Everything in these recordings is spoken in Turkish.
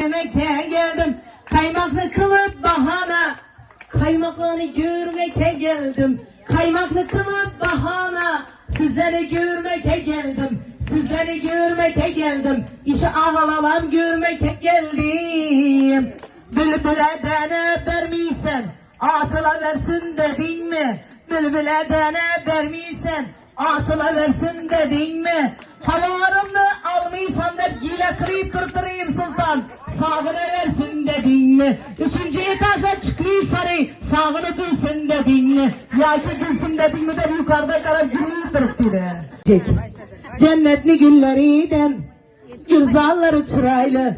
Yemeğe geldim, kaymaklı kılıp bahana. Kaymaklarını görmeye geldim, kaymaklı kılıp bahana. Sizleri görmeye geldim, sizleri görmeye geldim. İşte ağlalam görmeye geldim. Bülbüle dene vermiysen, ağaçla versin dedin mi? Bülbüle dene vermiysen, ağaçla versin dedin mi? Havarımı almaysan da gile kırıp durdurayım sultan. Sağını versin dedin mi? Üçüncü etaja çıkmayı sarı, sağını bilsin dedin mi? Ya ki bilsin dedin mi de yukarıda karar cümleyi durup Cennetli gülleriden, güzelleri çıraylı,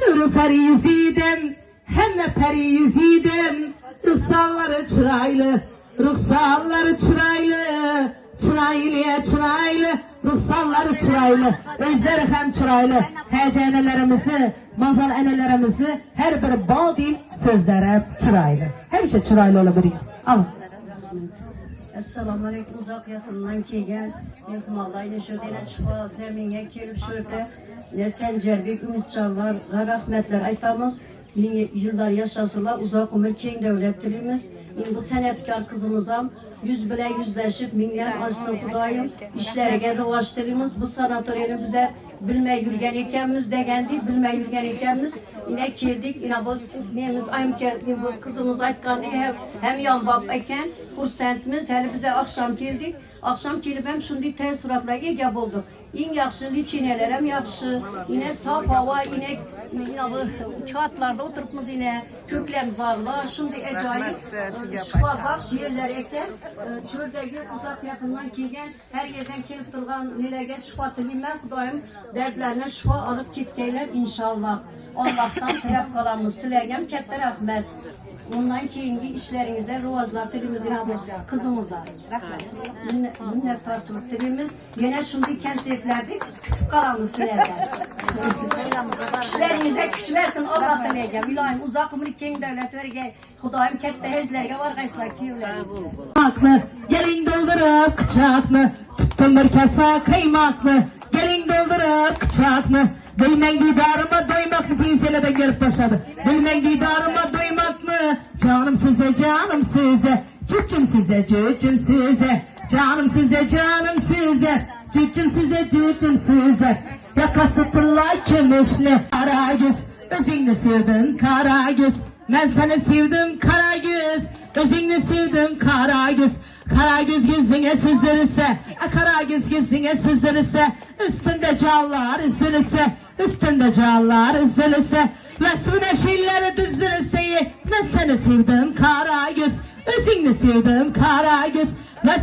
ürper yüzüden, hem peri yüzüden, ruhsalları çıraylı, ruhsalları çıraylı, çıraylı, ruhsalları çıraylı, özleri hem çıraylı, hece enelerimizi, mazal enelerimizi, her bir bal dil sözlere çıraylı. Her şey çıraylı olabilir. Alın. Assalamu alaikum, uzak yakından kelgan mehmonlarni shu yerda chiqib zaminga kelib shu yerda Sanjarbek Umidjonlar rahmatlar aytamiz. Ming yillar yashasınlar, uzoq umr keng davlat tilaymiz. Bu san'atkor qizimiz ham yuz bilan yuzlashib mingdan oshsin Xudoyim ishlariga rivoj tilaymiz. Bu sanatoriyani bize bilmay yurgan ekanmiz degandek, bilmay yurgan ekanmiz. Yine keldik, yine bu nemiz bu kızımız aytgandek hem yonbop ekan, xursandmiz. Hali bize akşam keldik. Akşam kelib ham shunday taassurotlarga ega bo'ldik. Eng yaxshi licheneler ham yaxshi. Yine saf havo, yine bu kağıtlarda oturupmiz yine köklerimiz varlar. Shunday ajoyib shifobaxsh yerlar ekan. Shu yerdagi uzoq yaqindan kelgan, her yerdan kelib turgan nelarga shifo tilayman. Xudoyim dardlarni shifo olib ketgaylar inshaalloh. Allah'tan tilab qolamiz. Sizlarga ham katta rahmat. Bundan keyingi ishlaringizda rivojlar tilimiz kızımıza. Rahmat. Minnatdorchilik tilimiz. Yana shunday konsertlarda kutib qolamiz sizlardan. İşlerinize kuch bersin Alloh tilaygan. Ilohim uzoq umr keng davlat bergay. Xudoyim katta hajlarga borgaysizlar kuyovlaringizga. Kaymaklı, gelin doldurup kıçaklı, tuttum bir kasa kaymaklı, gelin doldurup kıçaklı. Bilmen didarıma doymaklı pinselede gelip başladı. Bilmen didarıma doymaklı, canım size, cüccüm size, canım size, cüccüm size. Yakası pırlay kömüşlü, Karagöz, özünü sevdim Karagöz. Ben seni sevdim Karagöz, özünü sevdim Karagöz. Karagöz gözüne süzülürse, Karagöz gözüne süzülürse, üstünde canlar üzülürse, üstünde canlar üzülürse, ve süneşilleri düzülürse, ben seni sevdim Karagöz, özünü sevdim Karagöz, ve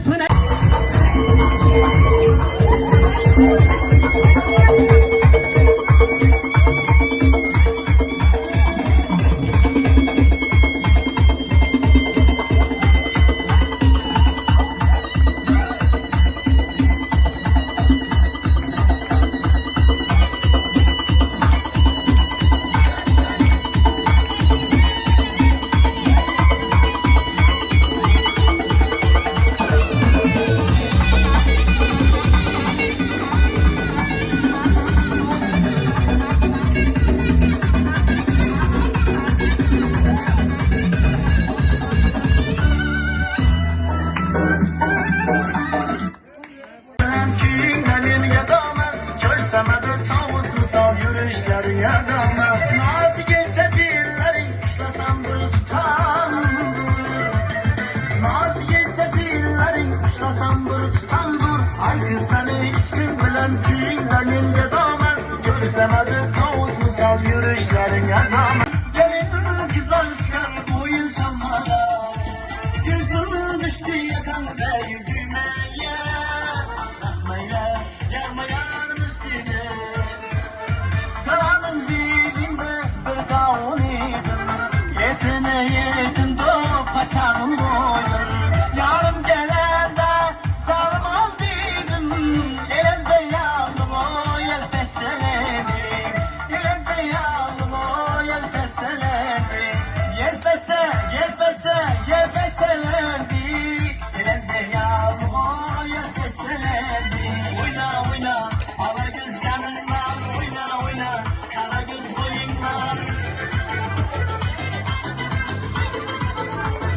Elimde yandım o yel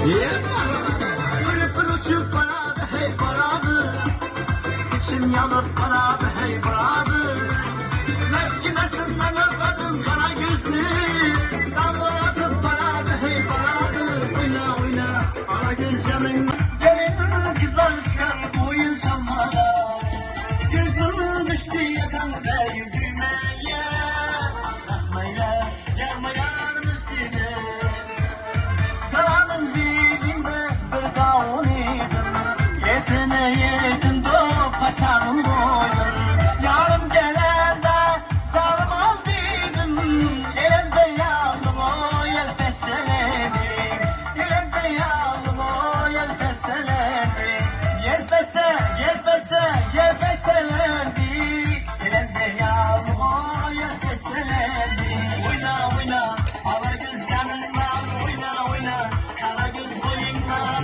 Bülbül uçup baradı hey baradı, İçim yanıp baradı hey baradı. Mevkinesinden öpmedim kara gözlü, damlatıp baradı hey baradı. Oyna oyna ara gözlemin. Gelin kızlar çıkar bu insanlara, gözüm düştü yakan değil düğmeye. Bakmayla yarmayan üstüne, kalanın dilinde bir kavun idim. Yetine yetim doğup kaçarım boydum. Yarım gelende canım al dedim. Elimde yandım o yel feseledim. Elimde yandım o yel feseledim. Yel fese, yel fese, yel feseledim. Elimde yandım o yel feseledim. Oyna oyna, ala göz yanından. Oyna oyna, kara göz boyundan.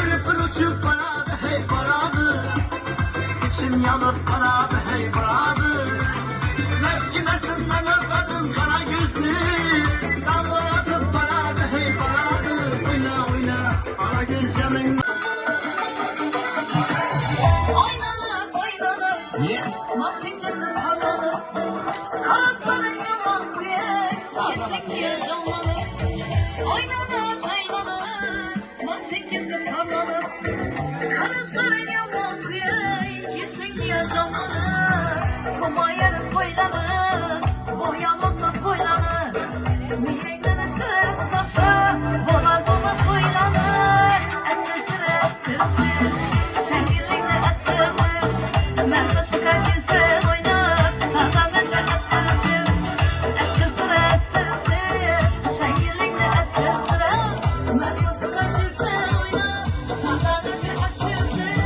Bülbül uçup baradı hey baradı, İçim yanıp baradı hey baradı. Mevkinesinden öpmedim kara gözlü, damlatıp baradı hey baradı. Oyna oyna ara gözlemin. Oynanır, oynanır, maşinlerin kanalı, karasların yaman diye, yetekliye canlanır. Oynanır, oynanır, maşinlerin kanalı, karasların yaman diye, yetekliye canlanır. Kumayanın boylanır, boyamazsa boylanır, miyeklerin çırpı taşı, bolar bolar boylanır. Esirdir, esirdir, şengillikle esirdir, ben başka güzel oynar, tanrıca esirdir. Esirdir, esirdir, şengillikle esirdir, ben başka güzel oynar, tanrıca esirdir.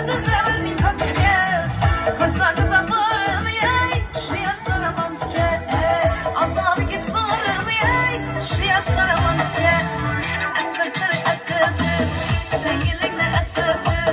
Güzel bir kötüye, kısa kısa bağırmayay, şu yaşlara mantıke, azabı geç bağırmayay, şu yaşlara mantıke. Esirdir, esirdir, şengillikle esirdir,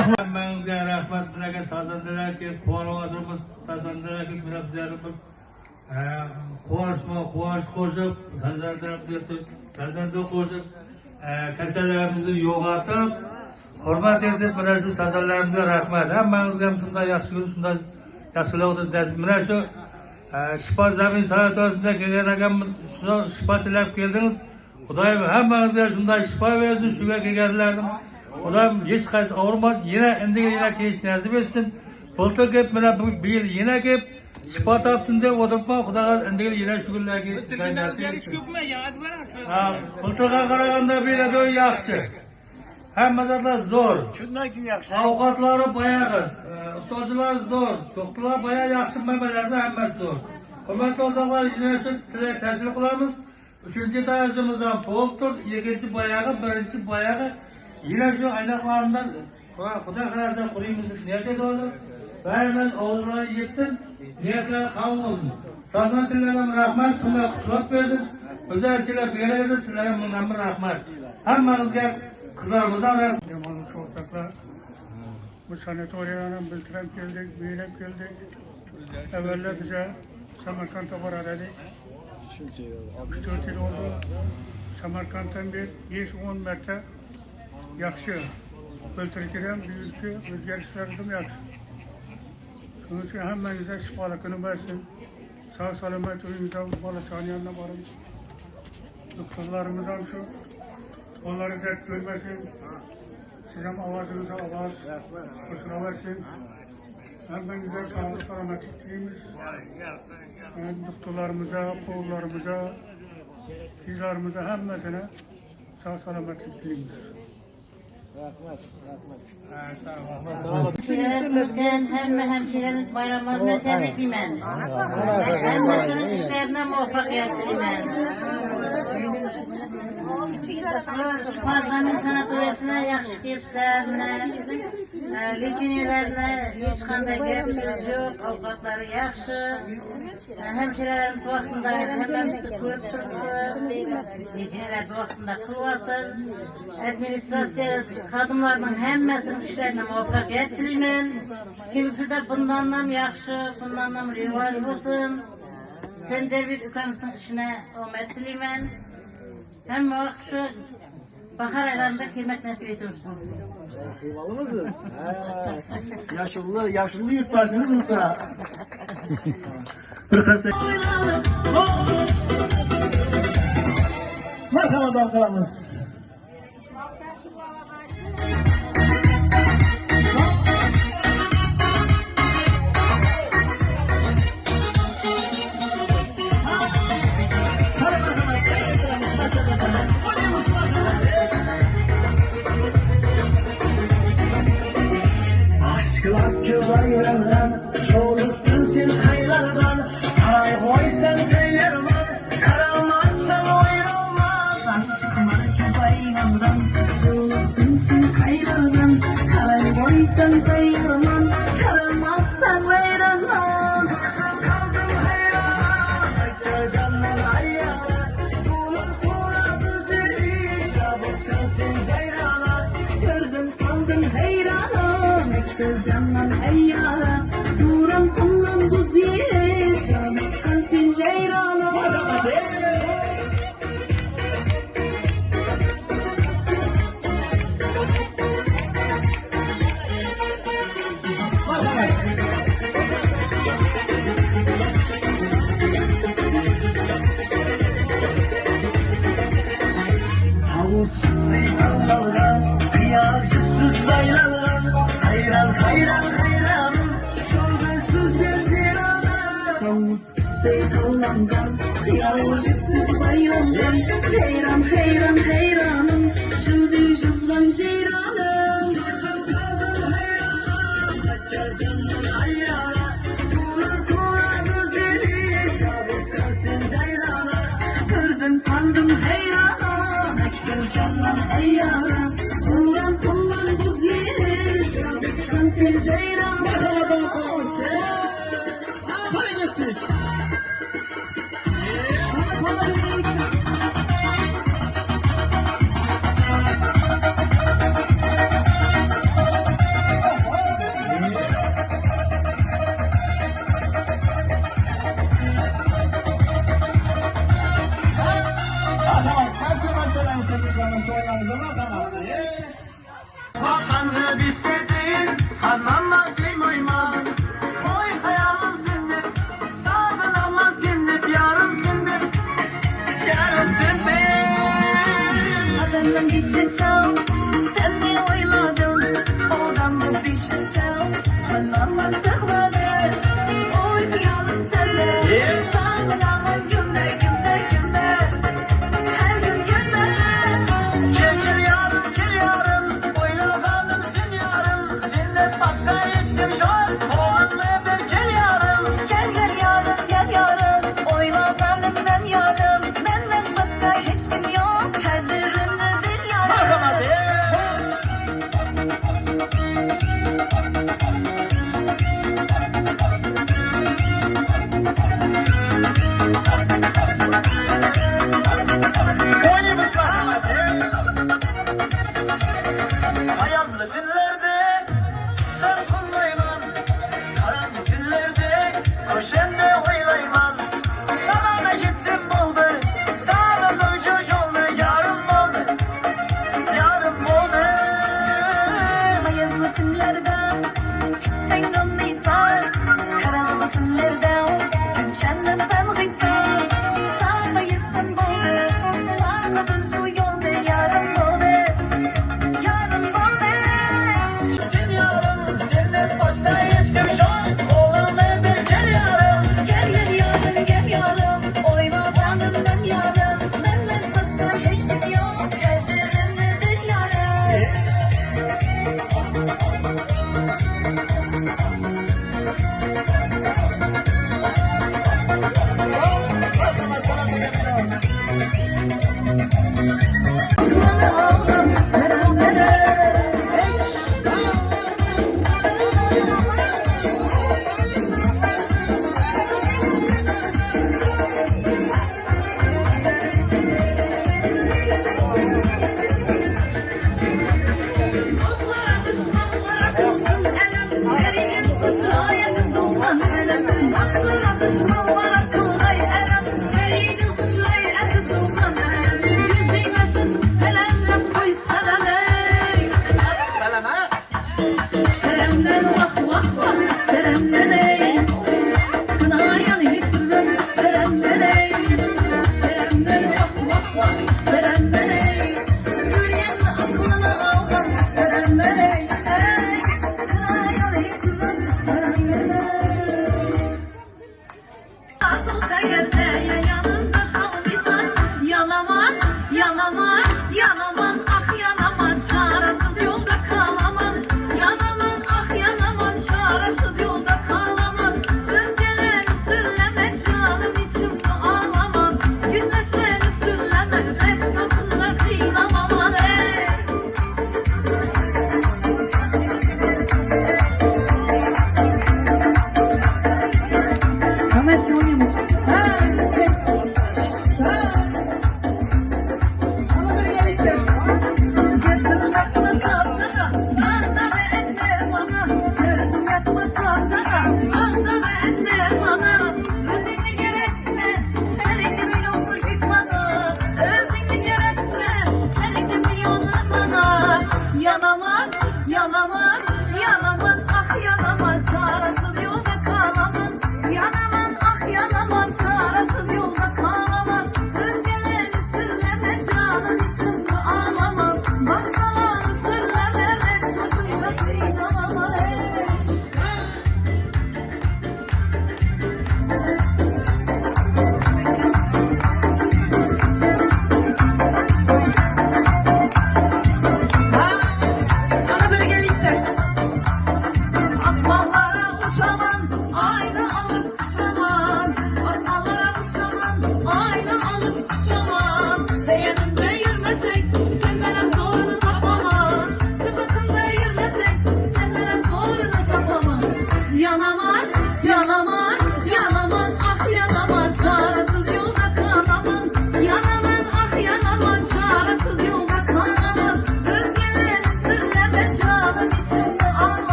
rahmat. Hammangizga rahmat. Bularga sazandilarki, quvonib sazandilarki, bizlarimiz quvonch qo'shib, sazanda qo'shib, kasallarimizni yo'g'otib, hurmat etib, mana shu sazanlarimizga rahmat. Hammangizga ham shunday yaxshi kun, shunday yaxshilikni mana shu shifo zamin sanatoriyasida kelgan ekanmiz, shu shifo tilab keldingiz. Xudoyim hammangizga shunday shifo bersin, shuga kelganlardim. Xudoyim hech qaysi og'rimas, yana kelish nasib etsin. Bultur kelib, mana bu yil yana kelib shifo topdim deb o'tiribman. Xudoga endiga yana shu kunlarga nasib etsin. Bulturga qaraganda bu yerda yaxshi. Hammalar zo'r. Shundan keyin yaxshi. Ovqatlari boyag'i, ustozlar zo'r, doktorlar boyag'i yaxshi, mamallarda hammasi zo'r. Hurmatli o'rtoqlar, sizlarga tashkil qilamiz. 3-etajimiz ham bo'lib, ikkinchi boyag'i, birinchi boyag'i yana shu aynoqlaridan Xudo xolasa qurimiz niyat etadi. Barimiz o'zlari yetsin, niyatlar qabul bo'lsin. Sog'lom sizlarga rahmat, Xudo qutlab bersin. O'zlariga beradi, sizlarga ham rahmat. Hammangizga qizlarimizdan rahmat. O'rtoqlar, bu sanatoriyani biltirib keldik, beylab keldik. Evvela bize Samarkand'a varar edik. 3-4 yıl oldu. Samarkand'dan bir 5-10 mertte yaxşı biltirkiren büyükçü özgürlüklerim yaxşı. Onun için hemmenize şifalıkını versin. Sağ salamet uyumuza bala saniyanına varın. Doktorlarımızdan şu onları dert görmesin. Sizin avazınıza avaz kusura versin. Hemmenize sağlık salametlik dileyimiz. Doktorlarımıza, oğullarımıza, kızlarımıza hemmesine sağ salametlik dileyimiz. Hemşirelerden hemşirenin bayramlarına tebrikliyim. Hemmesinin işlerine muvaffakiyet dileyim. Şifazamin sanatoriyasına yaxşı kepsizlerine, lecheniyalarına hiç qanday gap so'z yo'q, ovqatlari yaxshi. Hemşirelerimiz vaqtida hammamizni ko'rib turibdi. Lecheniyalarni vaqtida qilyapti. Administrasiya xodimlarining hammasinin işlerine muvaffakiyet dileyim. Kelgusida bundan ham yaxshi, bundan ham rivoj bo'lsin. Senderbek ukamizning ishine omad dileyim. Hem vaqt şu bahar aylarında kıymet nasip ediyorsun. Kıymalı mısınız? Yaşlı yurttaşınız ısa. Merhaba damgalamız. Aşklar güzellerden, yolutun sil haylardan, karay koysan peyyerman, karamazsan oyralman. Aşklar güzellerden, yolutun sil haylardan, karay koysan peyyerman, karamazsan oyralman. Kaldım hayran, bekler candan ayyana, bulur kura güzeli, şabız kalsın cayrana. Gördüm kaldım heyrana, canım eyyara, duran kullan bu zile, canım kalsın ceyrana. Havuzsuz yıkanlardan, kıyarcısız baylardan, hayran hayran hayran, çolgusuz gözleranım. Yalnız kıstay kallandan, kıyarcıksız baylandan, heyran heyran heyranım, şıldı cızlan ceyranım. Kaldım hayran, bekler candan ayyana, durur kura güzeli, şabız kalsın cayrana. Gördüm kaldım heyrana, bekler canım eyyara, duran kullan bu zile, canım kalsın ceyrana. Para gittik. çal. Sen mi oyladın odan bu düşünce? Kanama sıkmadı oy ziyalım sende. Sağlanan günler günler günler. Her gün günler. Gel yarım oylaganımsın yarım. Senden başka hiç kim yok. Olmaya bir gel yarım. Gel gel yarım gel yarım. Oylaganım ben yarım. Benden başka hiç kim yok. Kaderini bil yarım. Bakalım Oynamış bakalım Ayazlı günlerde sen kullayman. Karanlık günlerde köşende oylayman. Sana da gitsin buldu. Sana da dövüşüş oldu. Yarım oldu. Yarım oldu. Ayazlı tünlerden çıksan anlıysan. Karanlık tünlerden günçende sen kıysan. Sana gitsin buldu. Sana dön şu yolda yarım oldu. Yarım oldu. Sen yarım, senden başka hiç kim yok. Olmaya bir gel yarım. Gel gel yarım gel yarım. Oylaganım ben yarım. Benden başka hiç kim yok. Kaderini bil yarım.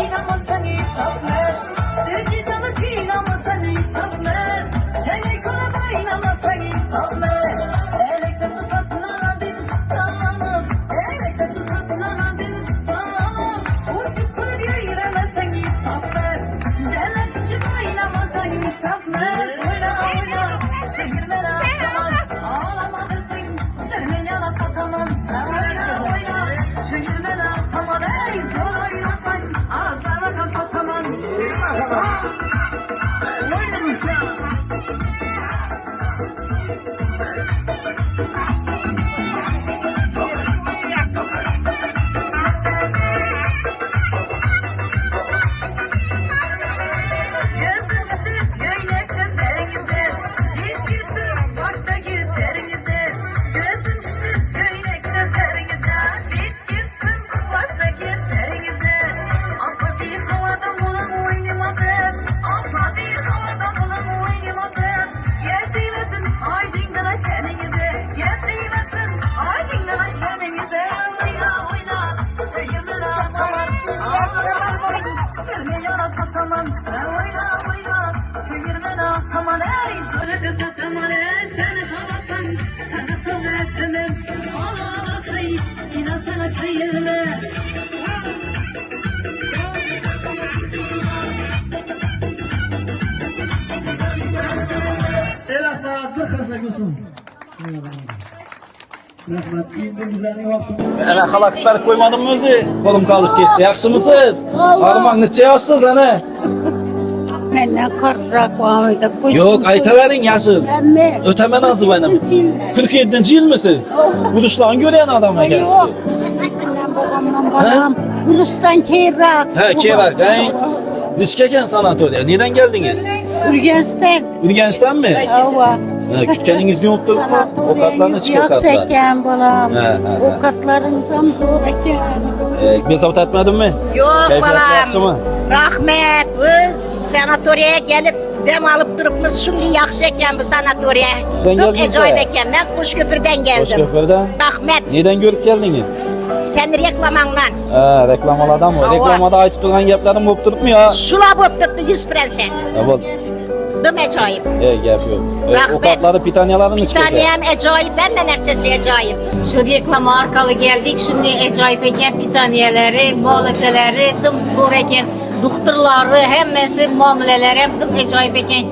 kıynamasan insafmez. Sirki canı kıynamasan insafmez. Çenek kola baynamasan insafmez. Elekte sıfatına dedim sananım. Elekte sıfatına dedim sananım. Uçup kulu diyor yüremezsen insafmez. Delek kişi baynamasan insafmez. Oyna oyna çevirmen ataman. Ağlamadısın dermen yana satamam. Oyna oyna çevirmen ataman. Ey zor oynasan ağızlarla kapataman. Gözüm düştü göynekte serinize. Hiç gittim baştaki terinize. Gözüm düştü göynekte serinize. Hiç gittim baştaki terinize. Atla bir havadan bulan oynamadım. Atla bir havadan bulan oynamadım. Yer değmesin aydından aşeninize. Yer değmesin aydından aşeninize. Oyna oyna çayımın ataman. Ağlamasın gülme yana satamam. Oyna oyna çayırmen ataman. Ey sarı sataman. Sen havasan sana söyletemem. Ağla kay yine sana çayırme. Ana xalaq berib qo'ymadim o'zi. Qo'lim qolib ketdi. Yaxshimisiz? Armon necha yoshsiz ana? Menden korkak vardı. Yo'q, aytavering yaxshiz. O'taman hozir benim. 47-yilmisiz? Urushlarni ko'rgan odam ekansiz. Annem babamdan balam. Ulustan keyrak. Ha, kerak. Nechga ekan sanatoriya? Neden geldiniz? Urganchdan. Urganchdanmi? Ava. Ha, kutganingizni yo'q turibmi? Ovqatlarni Yo'q chiqariblar. ekan balam. Ha, ha, ha. Ovqatlarınız ham zo'r ekan. Bezovta etmedimmi? Yo'q Kayfiyat yaxshimi? balam. Rahmet. Biz sanatoriye gelip dem alıp durupmiz. Şimdi yaxşı eken bu sanatoriye. Ben Çok geldim acayip de. eken. Ben Kuşköprü'den geldim. Qo'shko'pirdan. Rahmet. Neden görüp geldiniz? Sen reklamandan. Ha, reklamalardan mı? Ava. Reklamada aytib turgan gaplarim bo'lib turibmi yo? Şula bop turdu 100 prensen. Ha, bo'ldi. Dım acayip. Gap yo'q. Rahmet. Ovqatlari, pitaniyalarni Bir ichga. tane hem acayip hem de nersesi acayip. Şu reklama arkalı geldik. Şimdi acayip eken pitaniyeleri, muolaceleri dım zor eken. Doktorları, hemmesi muameleleri hem dım acayip eken.